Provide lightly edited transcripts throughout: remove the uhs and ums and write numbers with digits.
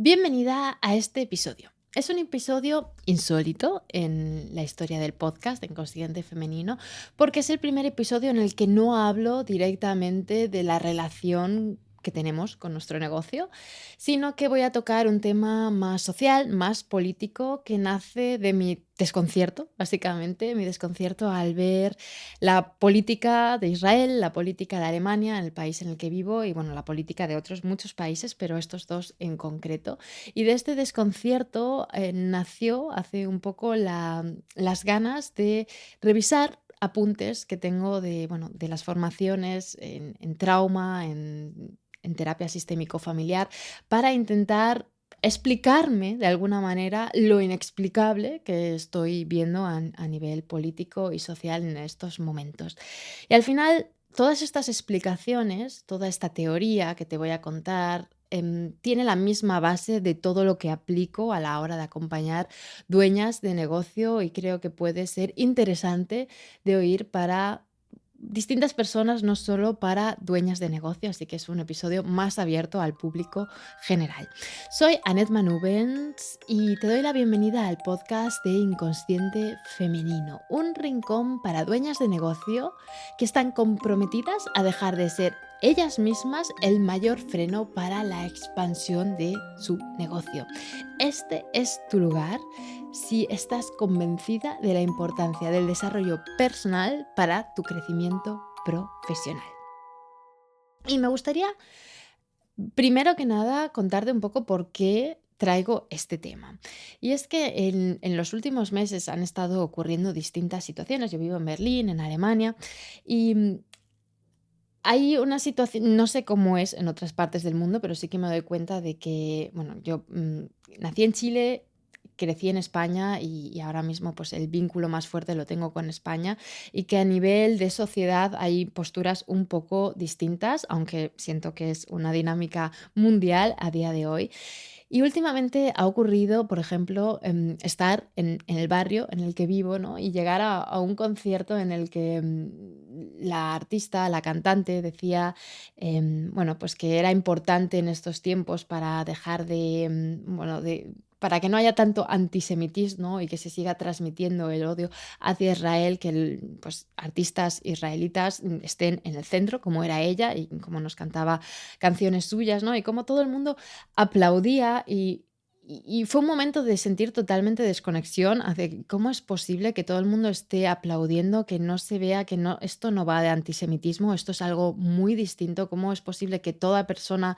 Bienvenida a este episodio. Es un episodio insólito en la historia del podcast en Consciente Femenino, porque es el primer episodio en el que no hablo directamente de la relación que tenemos con nuestro negocio, sino que voy a tocar un tema más social, más político, que nace de mi desconcierto, básicamente, mi desconcierto al ver la política de Israel, la política de Alemania, en el país en el que vivo, y bueno, la política de otros muchos países, pero estos dos en concreto. Y de este desconcierto nació hace un poco las ganas de revisar apuntes que tengo de, bueno, de las formaciones en trauma, en terapia sistémico familiar, para intentar explicarme de alguna manera lo inexplicable que estoy viendo a nivel político y social en estos momentos. Y al final, todas estas explicaciones, toda esta teoría que te voy a contar, tiene la misma base de todo lo que aplico a la hora de acompañar dueñas de negocio y creo que puede ser interesante de oír para distintas personas, no solo para dueñas de negocio, así que es un episodio más abierto al público general. Soy Anet Manubens y te doy la bienvenida al podcast de Inconsciente Femenino, un rincón para dueñas de negocio que están comprometidas a dejar de ser ellas mismas el mayor freno para la expansión de su negocio. Este es tu lugar si estás convencida de la importancia del desarrollo personal para tu crecimiento profesional. Y me gustaría, primero que nada, contarte un poco por qué traigo este tema. Y es que en los últimos meses han estado ocurriendo distintas situaciones. Yo vivo en Berlín, en Alemania, y hay una situación, no sé cómo es en otras partes del mundo, pero sí que me doy cuenta de que, bueno, yo nací en Chile, crecí en España y ahora mismo pues el vínculo más fuerte lo tengo con España y que a nivel de sociedad hay posturas un poco distintas, aunque siento que es una dinámica mundial a día de hoy. Y últimamente ha ocurrido, por ejemplo, estar en el barrio en el que vivo, ¿no? Y llegar a un concierto en el que la artista, la cantante, decía, bueno, pues que era importante en estos tiempos para dejar de, bueno, para que no haya tanto antisemitismo y que se siga transmitiendo el odio hacia Israel, que pues, artistas israelitas estén en el centro, como era ella y como nos cantaba canciones suyas, ¿no? Y como todo el mundo aplaudía y fue un momento de sentir totalmente desconexión hacia cómo es posible que todo el mundo esté aplaudiendo, que no se vea que no, esto no va de antisemitismo, esto es algo muy distinto, cómo es posible que toda persona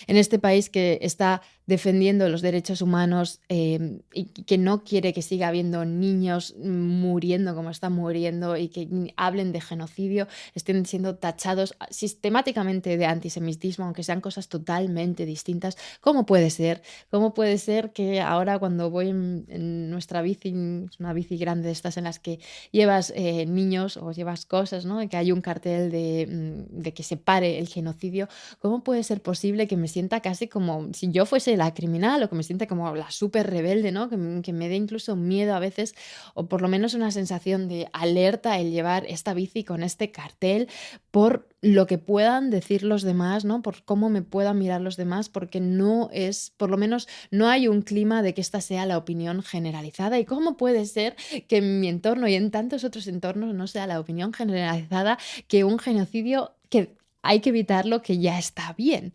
en este país que está defendiendo los derechos humanos y que no quiere que siga habiendo niños muriendo como están muriendo y que hablen de genocidio, estén siendo tachados sistemáticamente de antisemitismo, aunque sean cosas totalmente distintas. ¿Cómo puede ser? ¿Cómo puede ser que ahora cuando voy en nuestra bici, es una bici grande de estas en las que llevas niños o llevas cosas, ¿no? Y que hay un cartel de que se pare el genocidio? ¿Cómo puede ser posible que me sienta casi como si yo fuese la criminal o que me sienta como la súper rebelde, ¿no? Que me dé incluso miedo a veces o por lo menos una sensación de alerta el llevar esta bici con este cartel por lo que puedan decir los demás, ¿no? Por cómo me puedan mirar los demás, porque no es, por lo menos no hay un clima de que esta sea la opinión generalizada. ¿Y cómo puede ser que en mi entorno y en tantos otros entornos no sea la opinión generalizada que un genocidio que hay que evitarlo, que ya está bien?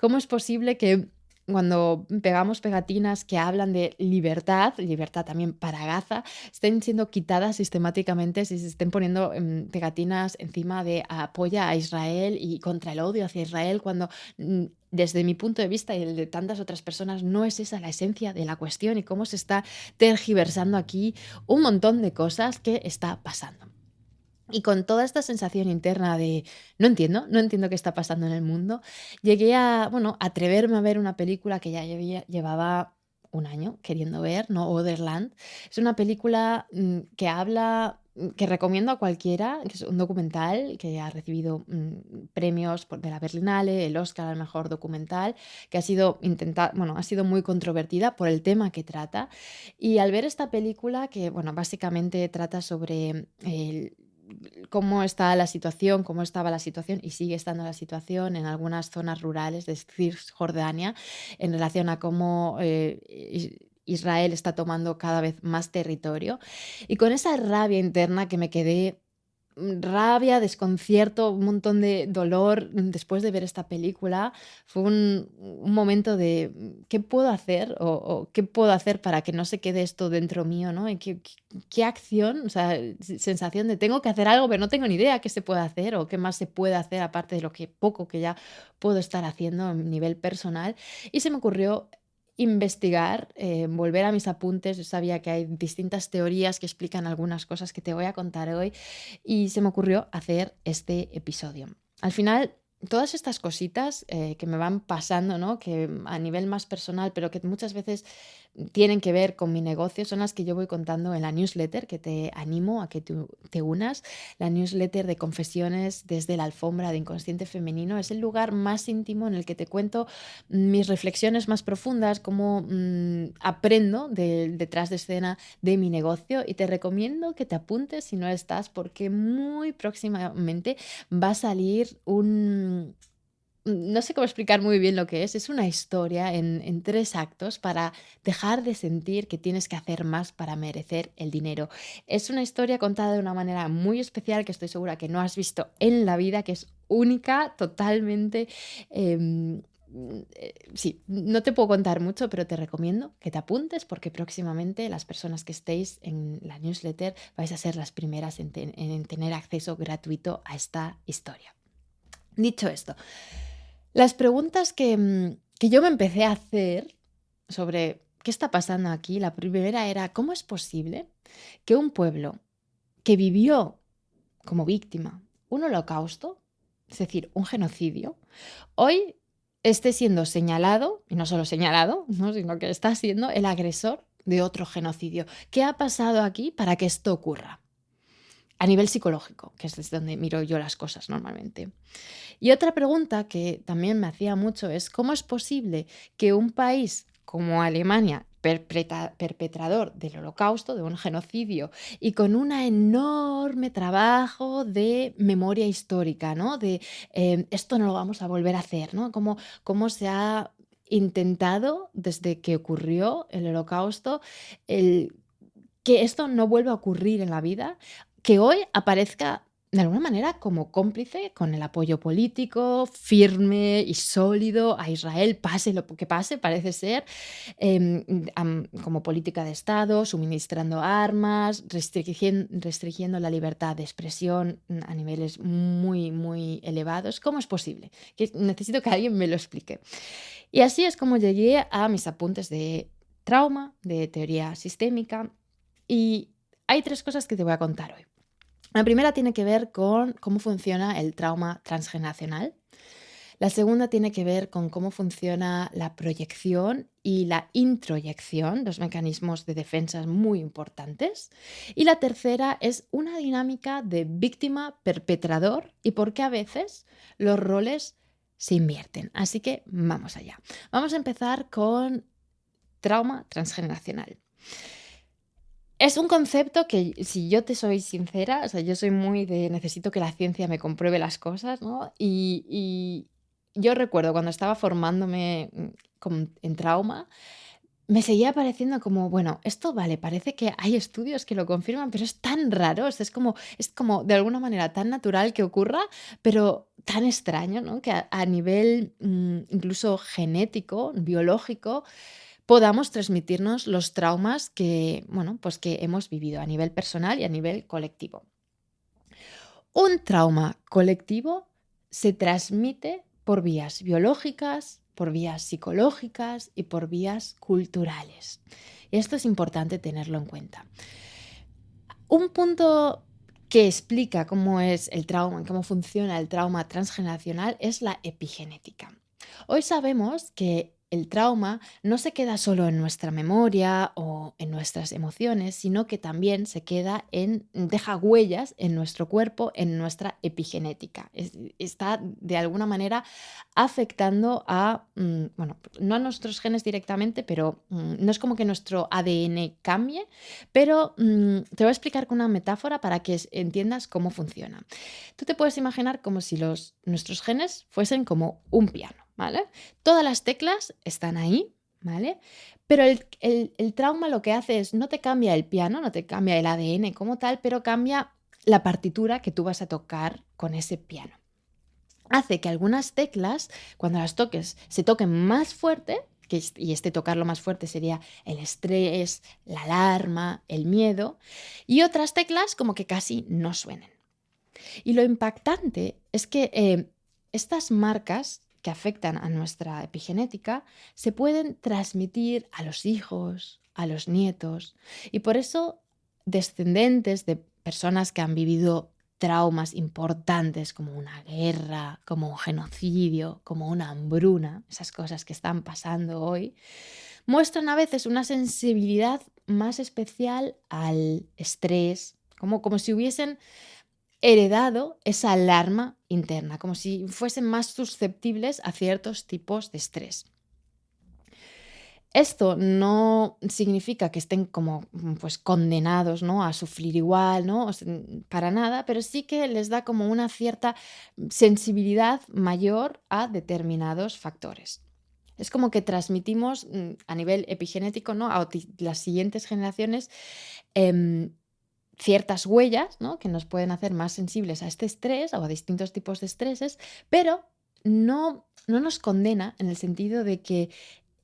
¿Cómo es posible que cuando pegamos pegatinas que hablan de libertad, libertad también para Gaza, estén siendo quitadas sistemáticamente, si se estén poniendo pegatinas encima de apoya a Israel y contra el odio hacia Israel, cuando desde mi punto de vista y el de tantas otras personas no es esa la esencia de la cuestión y cómo se está tergiversando aquí un montón de cosas que está pasando? Y con toda esta sensación interna de no entiendo qué está pasando en el mundo, llegué a, bueno, atreverme a ver una película que ya llevaba un año queriendo ver, ¿no? Otherland. Es una película que habla, que recomiendo a cualquiera, que es un documental que ha recibido premios de la Berlinale, el Oscar al mejor documental, que bueno, ha sido muy controvertida por el tema que trata. Y al ver esta película, que, bueno, básicamente trata sobre cómo está la situación, cómo estaba la situación y sigue estando la situación en algunas zonas rurales de Cisjordania en relación a cómo Israel está tomando cada vez más territorio. Y con esa rabia interna que me quedé, rabia, desconcierto, un montón de dolor después de ver esta película, fue un momento de qué puedo hacer o qué puedo hacer para que no se quede esto dentro mío, ¿no? Y qué acción, o sea, sensación de tengo que hacer algo, pero no tengo ni idea qué se puede hacer o qué más se puede hacer aparte de lo que poco que ya puedo estar haciendo a nivel personal. Y se me ocurrió investigar, volver a mis apuntes. Yo sabía que hay distintas teorías que explican algunas cosas que te voy a contar hoy y se me ocurrió hacer este episodio. Al final, todas estas cositas que me van pasando, ¿no? Que a nivel más personal, pero que muchas veces tienen que ver con mi negocio, son las que yo voy contando en la newsletter, que te animo a que tú te unas. La newsletter de confesiones desde la alfombra de Inconsciente Femenino es el lugar más íntimo en el que te cuento mis reflexiones más profundas, cómo aprendo detrás de escena de mi negocio, y te recomiendo que te apuntes si no estás, porque muy próximamente va a salir no sé cómo explicar muy bien lo que es una historia en 3 actos para dejar de sentir que tienes que hacer más para merecer el dinero. Es una historia contada de una manera muy especial que estoy segura que no has visto en la vida, que es única, totalmente. Sí, no te puedo contar mucho, pero te recomiendo que te apuntes porque próximamente las personas que estéis en la newsletter vais a ser las primeras en tener acceso gratuito a esta historia. Dicho esto, las preguntas que yo me empecé a hacer sobre qué está pasando aquí, la primera era, ¿cómo es posible que un pueblo que vivió como víctima un holocausto, es decir, un genocidio, hoy esté siendo señalado, y no solo señalado, ¿no? Sino que está siendo el agresor de otro genocidio? ¿Qué ha pasado aquí para que esto ocurra? A nivel psicológico, que es desde donde miro yo las cosas normalmente. Y otra pregunta que también me hacía mucho es, ¿cómo es posible que un país como Alemania, perpetrador del holocausto, de un genocidio, y con un enorme trabajo de memoria histórica, ¿no? De esto no lo vamos a volver a hacer, ¿no? Cómo se ha intentado desde que ocurrió el holocausto el, que esto no vuelva a ocurrir en la vida, que hoy aparezca de alguna manera como cómplice con el apoyo político firme y sólido a Israel, pase lo que pase, parece ser, como política de Estado, suministrando armas, restringiendo la libertad de expresión a niveles muy, muy elevados. ¿Cómo es posible? Que necesito que alguien me lo explique. Y así es como llegué a mis apuntes de trauma, de teoría sistémica, y hay 3 cosas que te voy a contar hoy. La primera tiene que ver con cómo funciona el trauma transgeneracional. La segunda tiene que ver con cómo funciona la proyección y la introyección, dos mecanismos de defensa muy importantes. Y la tercera es una dinámica de víctima-perpetrador y por qué a veces los roles se invierten. Así que vamos allá. Vamos a empezar con trauma transgeneracional. Es un concepto que, si yo te soy sincera, o sea, yo soy muy de necesito que la ciencia me compruebe las cosas, ¿no? Y yo recuerdo cuando estaba formándome en trauma, me seguía pareciendo como, bueno, esto vale, parece que hay estudios que lo confirman, pero es tan raro, o sea, es como de alguna manera tan natural que ocurra, pero tan extraño, ¿no? Que a nivel incluso genético, biológico, podamos transmitirnos los traumas que, bueno, pues que hemos vivido a nivel personal y a nivel colectivo. Un trauma colectivo se transmite por vías biológicas, por vías psicológicas y por vías culturales. Esto es importante tenerlo en cuenta. Un punto que explica cómo es el trauma, cómo funciona el trauma transgeneracional es la epigenética. Hoy sabemos que el trauma no se queda solo en nuestra memoria o en nuestras emociones, sino que también se queda deja huellas en nuestro cuerpo, en nuestra epigenética. Está de alguna manera afectando bueno, no a nuestros genes directamente, pero no es como que nuestro ADN cambie, pero te voy a explicar con una metáfora para que entiendas cómo funciona. Tú te puedes imaginar como si nuestros genes fuesen como un piano, ¿vale? Todas las teclas están ahí, ¿vale? Pero el trauma lo que hace es, no te cambia el piano, no te cambia el ADN como tal, pero cambia la partitura que tú vas a tocar con ese piano. Hace que algunas teclas, cuando las toques, se toquen más fuerte, y este tocarlo más fuerte sería el estrés, la alarma, el miedo, y otras teclas como que casi no suenen. Y lo impactante es que estas marcas que afectan a nuestra epigenética se pueden transmitir a los hijos, a los nietos. Y por eso descendientes de personas que han vivido traumas importantes como una guerra, como un genocidio, como una hambruna, esas cosas que están pasando hoy, muestran a veces una sensibilidad más especial al estrés, como si hubiesen heredado esa alarma interna, como si fuesen más susceptibles a ciertos tipos de estrés. Esto no significa que estén como pues condenados, ¿no?, a sufrir igual, ¿no? Para nada, pero sí que les da como una cierta sensibilidad mayor a determinados factores. Es como que transmitimos a nivel epigenético, ¿no?, a las siguientes generaciones em, ciertas huellas, ¿no?, que nos pueden hacer más sensibles a este estrés o a distintos tipos de estreses, pero no nos condena en el sentido de que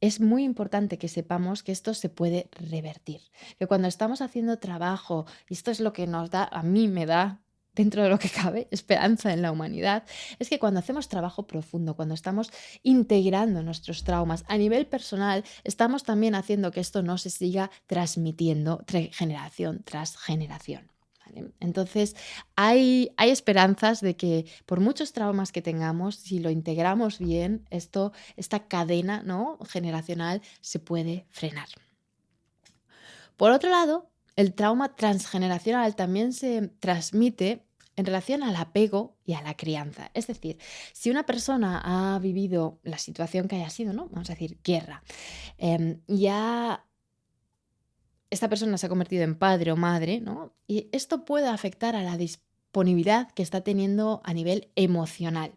es muy importante que sepamos que esto se puede revertir, que cuando estamos haciendo trabajo, y esto es lo que a mí me da, dentro de lo que cabe, esperanza en la humanidad, es que cuando hacemos trabajo profundo, cuando estamos integrando nuestros traumas a nivel personal, estamos también haciendo que esto no se siga transmitiendo generación tras generación. ¿Vale? Entonces, hay esperanzas de que por muchos traumas que tengamos, si lo integramos bien, esta cadena, ¿no?, generacional se puede frenar. Por otro lado, el trauma transgeneracional también se transmite en relación al apego y a la crianza. Es decir, si una persona ha vivido la situación que haya sido, ¿no?, vamos a decir, guerra, ya esta persona se ha convertido en padre o madre, ¿no?, y esto puede afectar a la disponibilidad que está teniendo a nivel emocional.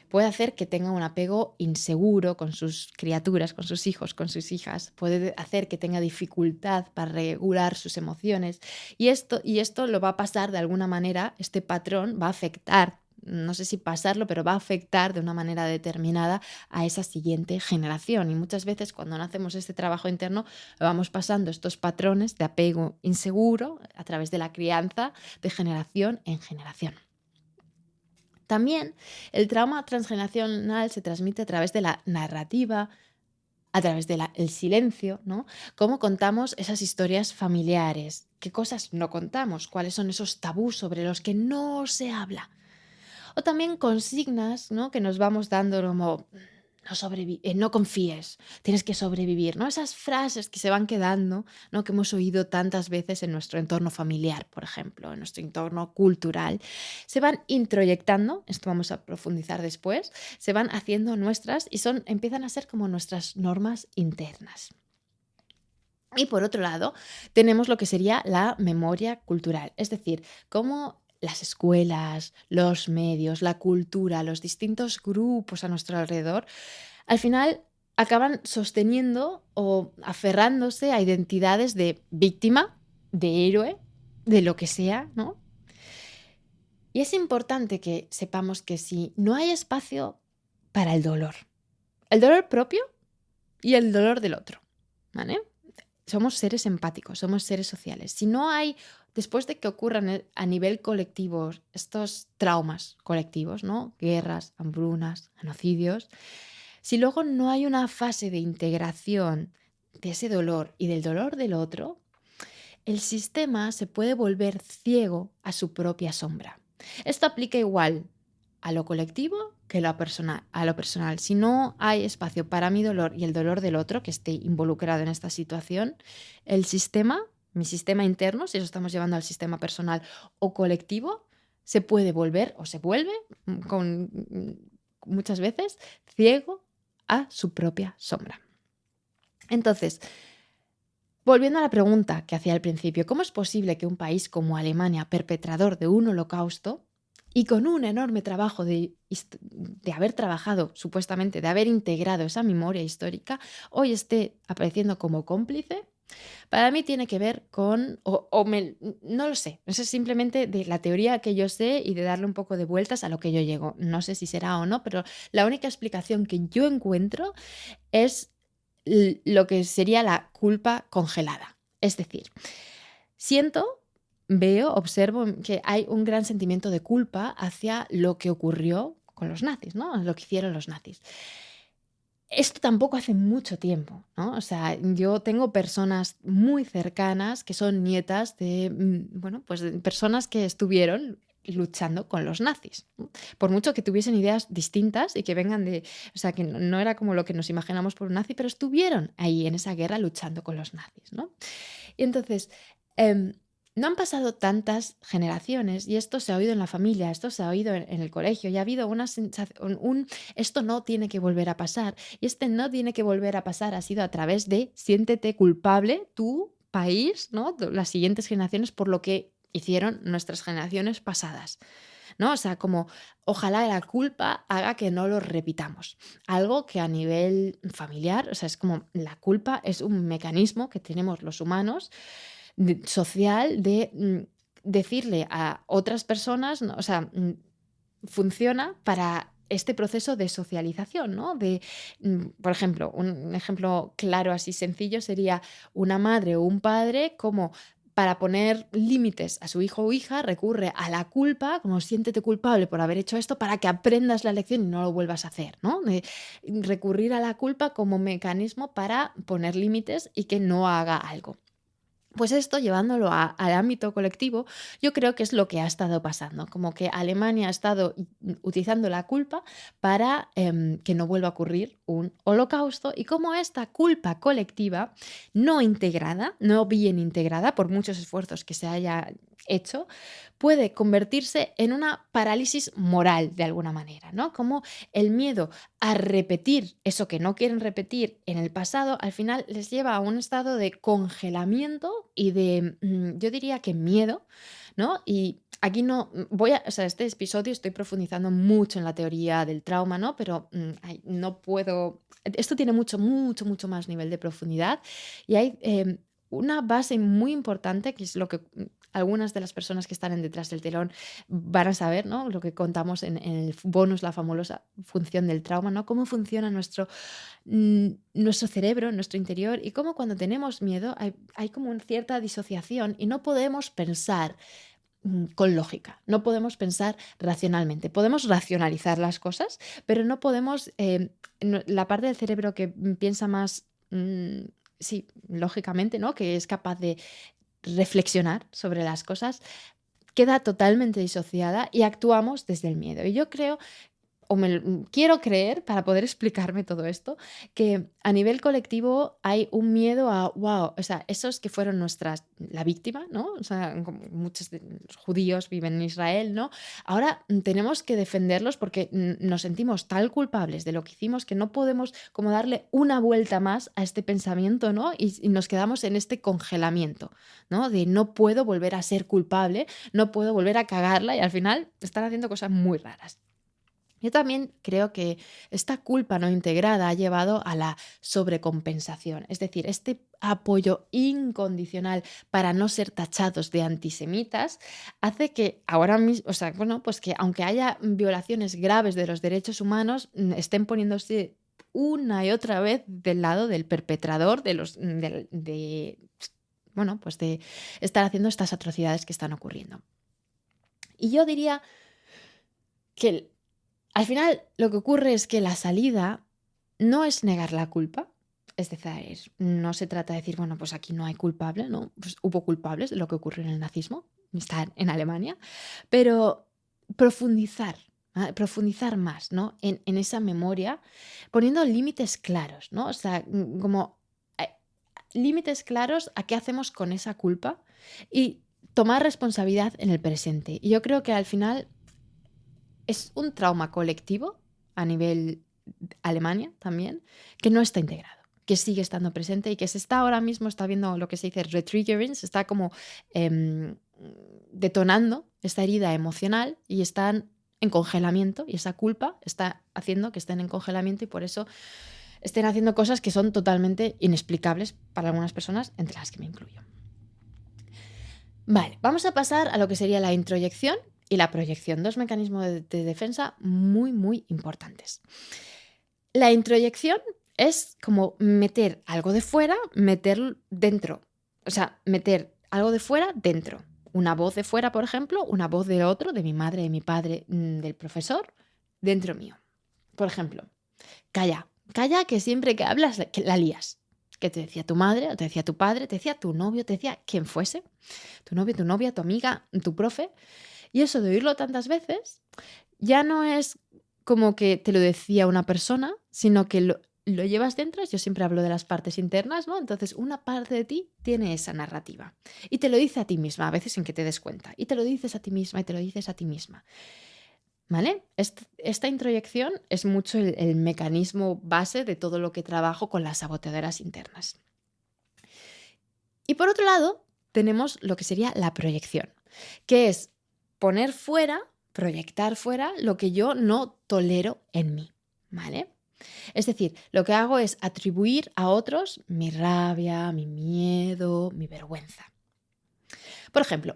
Puede hacer que tenga un apego inseguro con sus criaturas, con sus hijos, con sus hijas. Puede hacer que tenga dificultad para regular sus emociones. Y esto lo va a pasar de alguna manera, este patrón va a afectar, no sé si pasarlo, pero va a afectar de una manera determinada a esa siguiente generación. Y muchas veces cuando no hacemos este trabajo interno, vamos pasando estos patrones de apego inseguro a través de la crianza de generación en generación. También el trauma transgeneracional se transmite a través de la narrativa, a través del silencio, ¿no? Cómo contamos esas historias familiares, qué cosas no contamos, cuáles son esos tabús sobre los que no se habla. O también consignas, ¿no?, que nos vamos dando como no confíes, tienes que sobrevivir, ¿no? Esas frases que se van quedando, ¿no?, que hemos oído tantas veces en nuestro entorno familiar, por ejemplo, en nuestro entorno cultural, se van introyectando, esto vamos a profundizar después, se van haciendo nuestras y empiezan a ser como nuestras normas internas. Y por otro lado, tenemos lo que sería la memoria cultural, es decir, cómo las escuelas, los medios, la cultura, los distintos grupos a nuestro alrededor, al final acaban sosteniendo o aferrándose a identidades de víctima, de héroe, de lo que sea, ¿no? Y es importante que sepamos que si no hay espacio para el dolor propio y el dolor del otro, ¿vale? Somos seres empáticos, somos seres sociales. Si no hay, después de que ocurran a nivel colectivo estos traumas colectivos, ¿no?, guerras, hambrunas, genocidios, si luego no hay una fase de integración de ese dolor y del dolor del otro, el sistema se puede volver ciego a su propia sombra. Esto aplica igual a lo colectivo que a lo personal. Si no hay espacio para mi dolor y el dolor del otro que esté involucrado en esta situación, el sistema, mi sistema interno, si lo estamos llevando al sistema personal o colectivo, se puede volver o se vuelve muchas veces ciego a su propia sombra. Entonces, volviendo a la pregunta que hacía al principio, ¿cómo es posible que un país como Alemania, perpetrador de un holocausto y con un enorme trabajo de haber trabajado, supuestamente, de haber integrado esa memoria histórica, hoy esté apareciendo como cómplice? Para mí tiene que ver con, no lo sé, eso es simplemente de la teoría que yo sé y de darle un poco de vueltas a lo que yo llego. No sé si será o no, pero la única explicación que yo encuentro es lo que sería la culpa congelada. Es decir, siento, veo, observo que hay un gran sentimiento de culpa hacia lo que ocurrió con los nazis, ¿no? Lo que hicieron los nazis. Esto tampoco hace mucho tiempo, ¿no? O sea, yo tengo personas muy cercanas que son nietas de, bueno, pues de personas que estuvieron luchando con los nazis, ¿no? Por mucho que tuviesen ideas distintas y que vengan de, o sea, que no era como lo que nos imaginamos por un nazi, pero estuvieron ahí en esa guerra luchando con los nazis, ¿no? Y entonces, em, no han pasado tantas generaciones y esto se ha oído en la familia, esto se ha oído en el colegio y ha habido una sensación, esto no tiene que volver a pasar. Y este no tiene que volver a pasar ha sido a través de siéntete culpable, tu país, ¿no? Las siguientes generaciones por lo que hicieron nuestras generaciones pasadas, ¿no? O sea, como ojalá la culpa haga que no lo repitamos. Algo que a nivel familiar, o sea, es como la culpa es un mecanismo que tenemos los humanos social de decirle a otras personas, ¿no? O sea, funciona para este proceso de socialización, ¿no? Por ejemplo, un ejemplo claro así sencillo sería una madre o un padre como para poner límites a su hijo o hija recurre a la culpa, como siéntete culpable por haber hecho esto para que aprendas la lección y no lo vuelvas a hacer, ¿no? De recurrir a la culpa como mecanismo para poner límites y que no haga algo. Pues esto, llevándolo al ámbito colectivo, yo creo que es lo que ha estado pasando, como que Alemania ha estado utilizando la culpa para que no vuelva a ocurrir un holocausto y como esta culpa colectiva no integrada, no bien integrada por muchos esfuerzos que se haya hecho, puede convertirse en una parálisis moral de alguna manera, ¿no? Como el miedo a repetir eso que no quieren repetir en el pasado, al final les lleva a un estado de congelamiento y de, yo diría que miedo, ¿no? Y aquí no o sea, este episodio estoy profundizando mucho en la teoría del trauma, ¿no? Pero no puedo, esto tiene mucho, mucho, mucho más nivel de profundidad y hay una base muy importante que es lo que algunas de las personas que están en detrás del telón van a saber, ¿no? Lo que contamos en el bonus, la famosa función del trauma, ¿no? Cómo funciona nuestro cerebro, nuestro interior y cómo cuando tenemos miedo hay como una cierta disociación y no podemos pensar con lógica, no podemos pensar racionalmente. Podemos racionalizar las cosas, pero no podemos, la parte del cerebro que piensa más, sí, lógicamente, ¿no? Que es capaz de reflexionar sobre las cosas, queda totalmente disociada y actuamos desde el miedo. Y yo creo quiero creer, para poder explicarme todo esto, que a nivel colectivo hay un miedo a, wow, o sea, esos que fueron la víctima, ¿no? O sea, como muchos de los judíos viven en Israel, ¿no? Ahora tenemos que defenderlos porque nos sentimos tan culpables de lo que hicimos que no podemos como darle una vuelta más a este pensamiento, ¿no? Y nos quedamos en este congelamiento, ¿no? De no puedo volver a ser culpable, no puedo volver a cagarla y al final están haciendo cosas muy raras. Yo también creo que esta culpa no integrada ha llevado a la sobrecompensación, es decir, este apoyo incondicional para no ser tachados de antisemitas hace que ahora mismo, o sea, bueno, pues que aunque haya violaciones graves de los derechos humanos, estén poniéndose una y otra vez del lado del perpetrador bueno, pues de estar haciendo estas atrocidades que están ocurriendo. Y yo diría que al final, lo que ocurre es que la salida no es negar la culpa, es decir, no se trata de decir, bueno, pues aquí no hay culpable, ¿no? Pues hubo culpables de lo que ocurrió en el nazismo, está en Alemania, pero profundizar, profundizar más, ¿no? En esa memoria, poniendo límites claros, ¿no? O sea, como eh, límites claros a qué hacemos con esa culpa y tomar responsabilidad en el presente. Y yo creo que al final es un trauma colectivo a nivel Alemania también, que no está integrado, que sigue estando presente y que se está ahora mismo, está viendo lo que se dice retriggering, se está como em, detonando esta herida emocional y están en congelamiento y esa culpa está haciendo que estén en congelamiento y por eso estén haciendo cosas que son totalmente inexplicables para algunas personas, entre las que me incluyo. Vale, vamos a pasar a lo que sería la introyección y la proyección, dos mecanismos de defensa muy, muy importantes. La introyección es como meter algo de fuera, meter dentro, o sea, meter algo de fuera dentro. Una voz de fuera, por ejemplo, una voz de otro, de mi madre, de mi padre, del profesor, dentro mío. Por ejemplo, calla, calla que siempre que hablas que la lías. Que te decía tu madre, o te decía tu padre, te decía tu novio, te decía quien fuese, tu novio, tu novia, tu amiga, tu profe. Y eso de oírlo tantas veces ya no es como que te lo decía una persona, sino que lo llevas dentro. Yo siempre hablo de las partes internas, ¿no? Entonces, una parte de ti tiene esa narrativa y te lo dice a ti misma, a veces sin que te des cuenta. Y te lo dices a ti misma y te lo dices a ti misma. ¿Vale? Esta introyección es mucho el mecanismo base de todo lo que trabajo con las saboteadoras internas. Y por otro lado, tenemos lo que sería la proyección, que es poner fuera, proyectar fuera lo que yo no tolero en mí, ¿vale? Es decir, lo que hago es atribuir a otros mi rabia, mi miedo, mi vergüenza. Por ejemplo,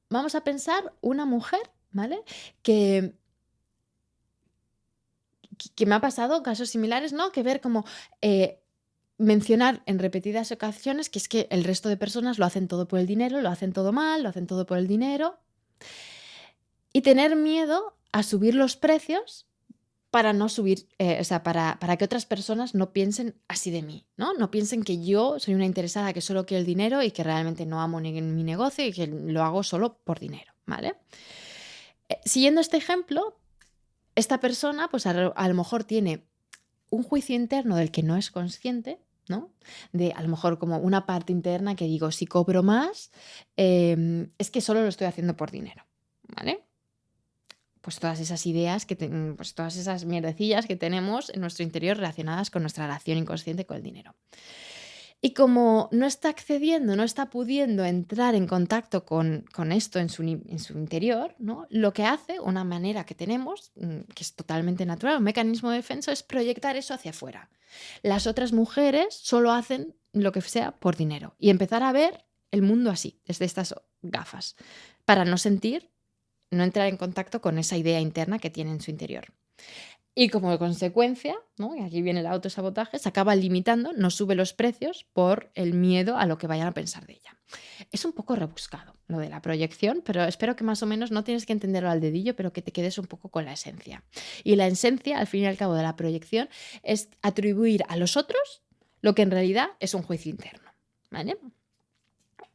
vamos a pensar una mujer, ¿vale? Que me ha pasado casos similares, ¿no? Que ver como mencionar en repetidas ocasiones que es que el resto de personas lo hacen todo por el dinero, lo hacen todo mal, lo hacen todo por el dinero. Y tener miedo a subir los precios para no subir, o sea, para que otras personas no piensen así de mí, ¿no? No piensen que yo soy una interesada que solo quiere el dinero y que realmente no amo mi negocio y que lo hago solo por dinero, ¿vale? Siguiendo este ejemplo, esta persona, pues a lo mejor tiene un juicio interno del que no es consciente, ¿no? De a lo mejor como una parte interna que digo, si cobro más, es que solo lo estoy haciendo por dinero, ¿vale? Pues todas esas ideas, pues todas esas mierdecillas que tenemos en nuestro interior relacionadas con nuestra relación inconsciente con el dinero. Y como no está accediendo, no está pudiendo entrar en contacto con esto en su interior, ¿no? Lo que hace, una manera que tenemos, que es totalmente natural, un mecanismo de defensa, es proyectar eso hacia afuera. Las otras mujeres solo hacen lo que sea por dinero y empezar a ver el mundo así, desde estas gafas, para no sentir, no entrar en contacto con esa idea interna que tiene en su interior. Y como consecuencia, ¿no? Y aquí viene el autosabotaje, se acaba limitando, no sube los precios por el miedo a lo que vayan a pensar de ella. Es un poco rebuscado lo de la proyección, pero espero que más o menos no tienes que entenderlo al dedillo, pero que te quedes un poco con la esencia. Y la esencia, al fin y al cabo, de la proyección es atribuir a los otros lo que en realidad es un juicio interno, ¿vale?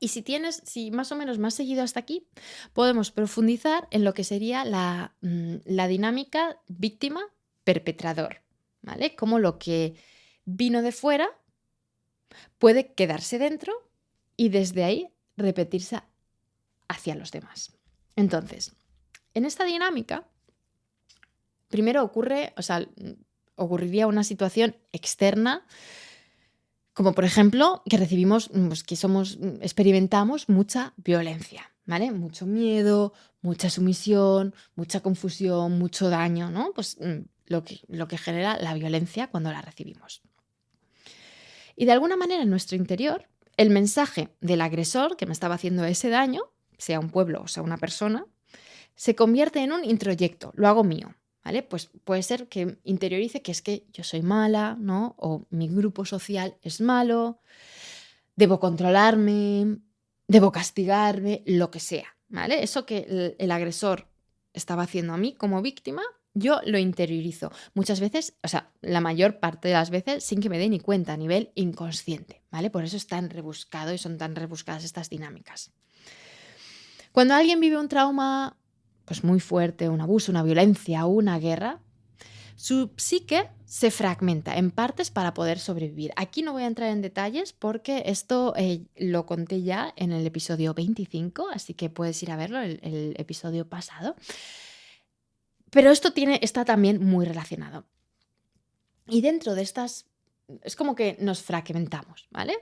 Y si más o menos me has seguido hasta aquí, podemos profundizar en lo que sería la dinámica víctima-perpetrador, ¿vale? Cómo lo que vino de fuera puede quedarse dentro y desde ahí repetirse hacia los demás. Entonces, en esta dinámica, primero ocurriría una situación externa, como por ejemplo que recibimos, pues experimentamos mucha violencia, ¿vale? Mucho miedo, mucha sumisión, mucha confusión, mucho daño, ¿no? Pues lo que genera la violencia cuando la recibimos. Y de alguna manera en nuestro interior, el mensaje del agresor que me estaba haciendo ese daño, sea un pueblo o sea una persona, se convierte en un introyecto, lo hago mío. ¿Vale? Pues puede ser que interiorice que es que yo soy mala, ¿no? O mi grupo social es malo, debo controlarme, debo castigarme, lo que sea, ¿vale? Eso que el agresor estaba haciendo a mí como víctima, yo lo interiorizo. Muchas veces, o sea, la mayor parte de las veces sin que me dé ni cuenta a nivel inconsciente, ¿vale? Por eso es tan rebuscado y son tan rebuscadas estas dinámicas. Cuando alguien vive un trauma pues muy fuerte, un abuso, una violencia, una guerra, su psique se fragmenta en partes para poder sobrevivir. Aquí no voy a entrar en detalles porque esto lo conté ya en el episodio 25, así que puedes ir a verlo, el episodio pasado. Pero esto está también muy relacionado. Y dentro de estas, es como que nos fragmentamos, ¿vale?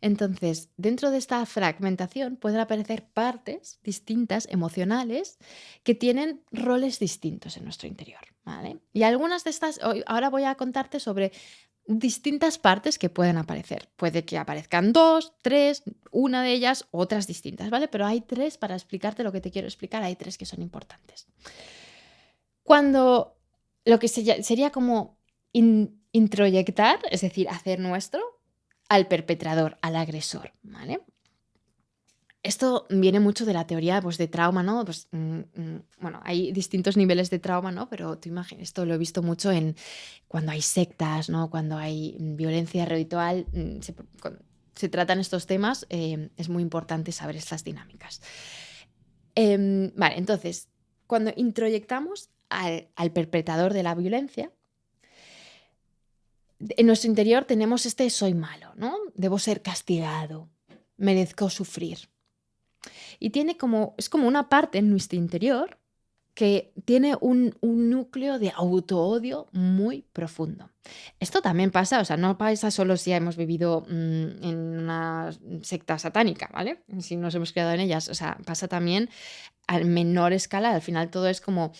Entonces, dentro de esta fragmentación pueden aparecer partes distintas, emocionales, que tienen roles distintos en nuestro interior, ¿vale? Y algunas de estas, ahora voy a contarte sobre distintas partes que pueden aparecer. Puede que aparezcan dos, tres, una de ellas, otras distintas, ¿vale? Pero hay tres, para explicarte lo que te quiero explicar, hay tres que son importantes. Cuando lo que sería como introyectar, es decir, hacer nuestro, al perpetrador, al agresor, ¿vale? Esto viene mucho de la teoría, pues, de trauma, ¿no? Pues, bueno, hay distintos niveles de trauma, ¿no? Pero tú imaginas, esto lo he visto mucho en cuando hay sectas, ¿no? Cuando hay violencia ritual, se tratan estos temas, es muy importante saber estas dinámicas. Vale, entonces, cuando introyectamos al perpetrador de la violencia, en nuestro interior tenemos este soy malo, ¿no? Debo ser castigado, merezco sufrir. Y es como una parte en nuestro interior que tiene un núcleo de autoodio muy profundo. Esto también pasa, o sea, no pasa solo si hemos vivido en una secta satánica, ¿vale? Si nos hemos quedado en ellas, o sea, pasa también a menor escala. Al final todo es como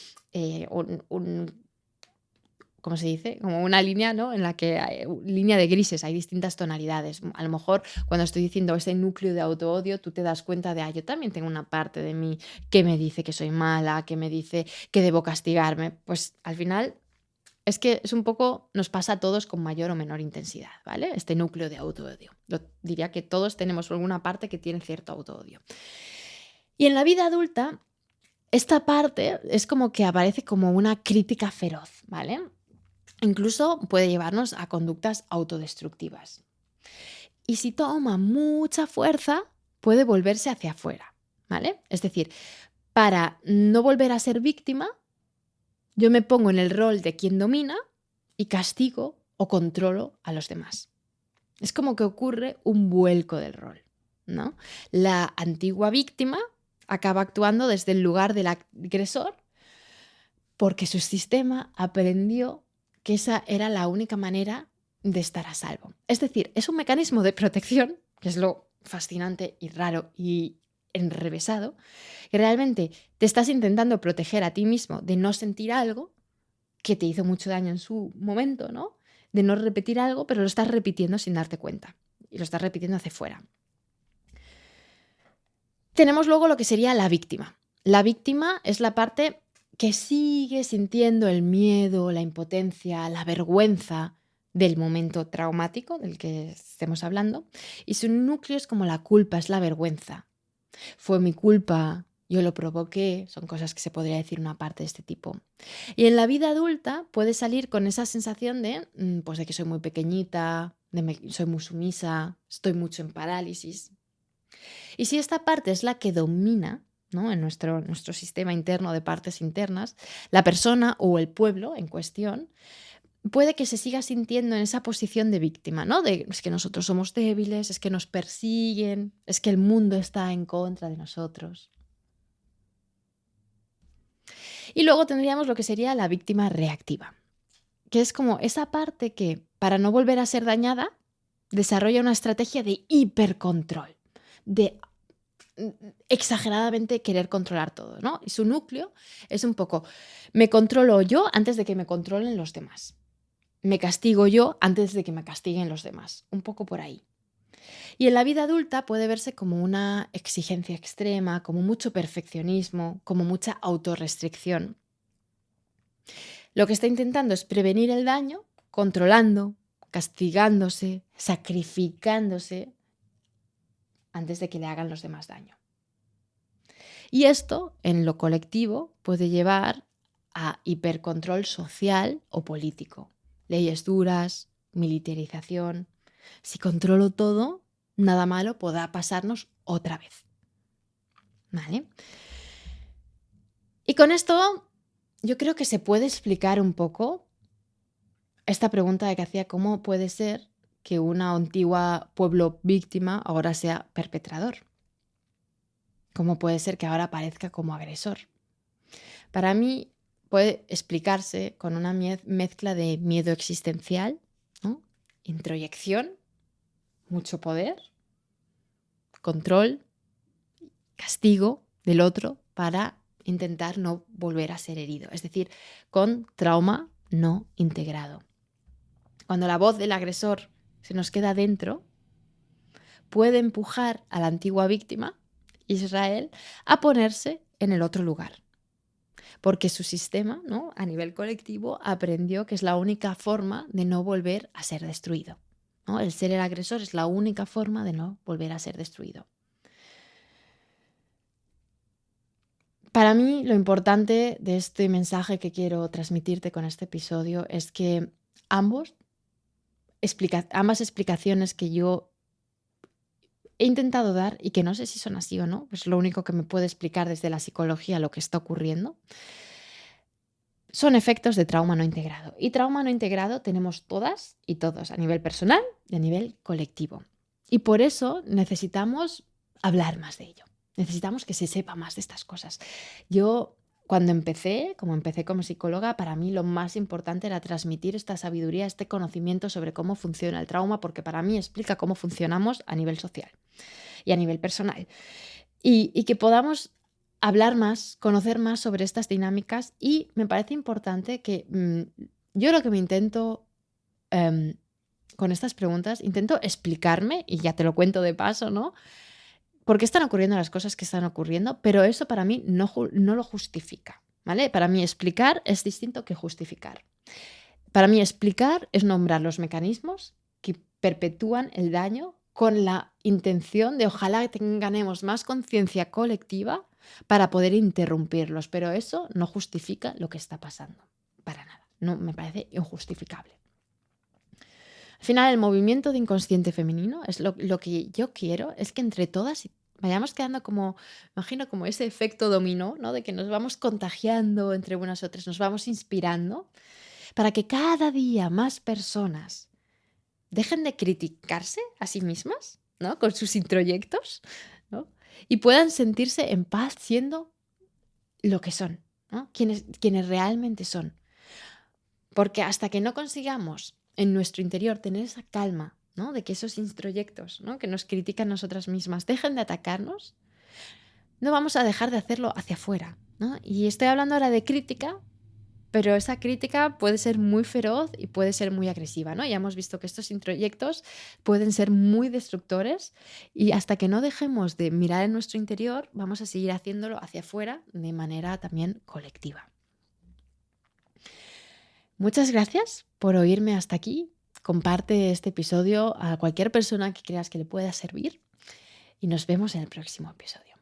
¿cómo se dice? Como una línea, ¿no? En la que hay línea de grises, hay distintas tonalidades. A lo mejor cuando estoy diciendo ese núcleo de autoodio, tú te das cuenta de, yo también tengo una parte de mí que me dice que soy mala, que me dice que debo castigarme. Pues al final es que es un poco, nos pasa a todos con mayor o menor intensidad, ¿vale? Este núcleo de autoodio. Diría que todos tenemos alguna parte que tiene cierto autoodio. Y en la vida adulta, esta parte es como que aparece como una crítica feroz, ¿vale? Incluso puede llevarnos a conductas autodestructivas. Y si toma mucha fuerza, puede volverse hacia afuera, ¿vale? Es decir, para no volver a ser víctima, yo me pongo en el rol de quien domina y castigo o controlo a los demás. Es como que ocurre un vuelco del rol, ¿no? La antigua víctima acaba actuando desde el lugar del agresor porque su sistema aprendió que esa era la única manera de estar a salvo. Es decir, es un mecanismo de protección, que es lo fascinante y raro y enrevesado, que realmente te estás intentando proteger a ti mismo de no sentir algo que te hizo mucho daño en su momento, ¿no? De no repetir algo, pero lo estás repitiendo sin darte cuenta. Y lo estás repitiendo hacia fuera. Tenemos luego lo que sería la víctima. La víctima es la parte que sigue sintiendo el miedo, la impotencia, la vergüenza del momento traumático del que estemos hablando. Y su núcleo es como la culpa, es la vergüenza. Fue mi culpa, yo lo provoqué, son cosas que se podría decir una parte de este tipo. Y en la vida adulta puede salir con esa sensación de, pues de que soy muy pequeñita, soy muy sumisa, estoy mucho en parálisis. Y si esta parte es la que domina, ¿no? En nuestro sistema interno de partes internas, la persona o el pueblo en cuestión puede que se siga sintiendo en esa posición de víctima, ¿no? De es que nosotros somos débiles, es que nos persiguen, es que el mundo está en contra de nosotros. Y luego tendríamos lo que sería la víctima reactiva, que es como esa parte que, para no volver a ser dañada, desarrolla una estrategia de hipercontrol, de exageradamente querer controlar todo, ¿no? Y su núcleo es un poco, me controlo yo antes de que me controlen los demás. Me castigo yo antes de que me castiguen los demás. Un poco por ahí. Y en la vida adulta puede verse como una exigencia extrema, como mucho perfeccionismo, como mucha autorrestricción. Lo que está intentando es prevenir el daño, controlando, castigándose, sacrificándose antes de que le hagan los demás daño. Y esto, en lo colectivo, puede llevar a hipercontrol social o político. Leyes duras, militarización. Si controlo todo, nada malo podrá pasarnos otra vez. ¿Vale? Y con esto yo creo que se puede explicar un poco esta pregunta de que hacía, ¿cómo puede ser que una antigua pueblo víctima ahora sea perpetrador? ¿Cómo puede ser que ahora aparezca como agresor? Para mí puede explicarse con una mezcla de miedo existencial, ¿no? Introyección, mucho poder, control, castigo del otro para intentar no volver a ser herido, es decir, con trauma no integrado. Cuando la voz del agresor se nos queda dentro, puede empujar a la antigua víctima, Israel, a ponerse en el otro lugar. Porque su sistema, ¿no?, a nivel colectivo, aprendió que es la única forma de no volver a ser destruido, ¿no? El ser el agresor es la única forma de no volver a ser destruido. Para mí, lo importante de este mensaje que quiero transmitirte con este episodio es que ambas explicaciones que yo he intentado dar y que no sé si son así o no, pues lo único que me puede explicar desde la psicología lo que está ocurriendo, son efectos de trauma no integrado. Y trauma no integrado tenemos todas y todos, a nivel personal y a nivel colectivo. Y por eso necesitamos hablar más de ello. Necesitamos que se sepa más de estas cosas. Yo, cuando empecé como psicóloga, para mí lo más importante era transmitir esta sabiduría, este conocimiento sobre cómo funciona el trauma, porque para mí explica cómo funcionamos a nivel social y a nivel personal. Y que podamos hablar más, conocer más sobre estas dinámicas, y me parece importante que yo lo que me intento con estas preguntas, intento explicarme, y ya te lo cuento de paso, ¿no? ¿Por qué están ocurriendo las cosas que están ocurriendo? Pero eso para mí no lo justifica, ¿vale? Para mí explicar es distinto que justificar. Para mí explicar es nombrar los mecanismos que perpetúan el daño con la intención de ojalá tengamos más conciencia colectiva para poder interrumpirlos, pero eso no justifica lo que está pasando, para nada. No, me parece injustificable. Al final, el movimiento de inconsciente femenino es lo que yo quiero, es que entre todas vayamos quedando como, imagino como ese efecto dominó, ¿no? De que nos vamos contagiando entre unas y otras, nos vamos inspirando, para que cada día más personas dejen de criticarse a sí mismas, ¿no?, con sus introyectos, ¿no?, y puedan sentirse en paz siendo lo que son, ¿no?, quienes realmente son. Porque hasta que no consigamos en nuestro interior tener esa calma, ¿no?, de que esos introyectos, ¿no?, que nos critican nosotras mismas dejen de atacarnos, no vamos a dejar de hacerlo hacia afuera, ¿no? Y estoy hablando ahora de crítica, pero esa crítica puede ser muy feroz y puede ser muy agresiva, ¿no? Ya hemos visto que estos introyectos pueden ser muy destructores, y hasta que no dejemos de mirar en nuestro interior, vamos a seguir haciéndolo hacia afuera de manera también colectiva. Muchas gracias por oírme hasta aquí. Comparte este episodio a cualquier persona que creas que le pueda servir, y nos vemos en el próximo episodio.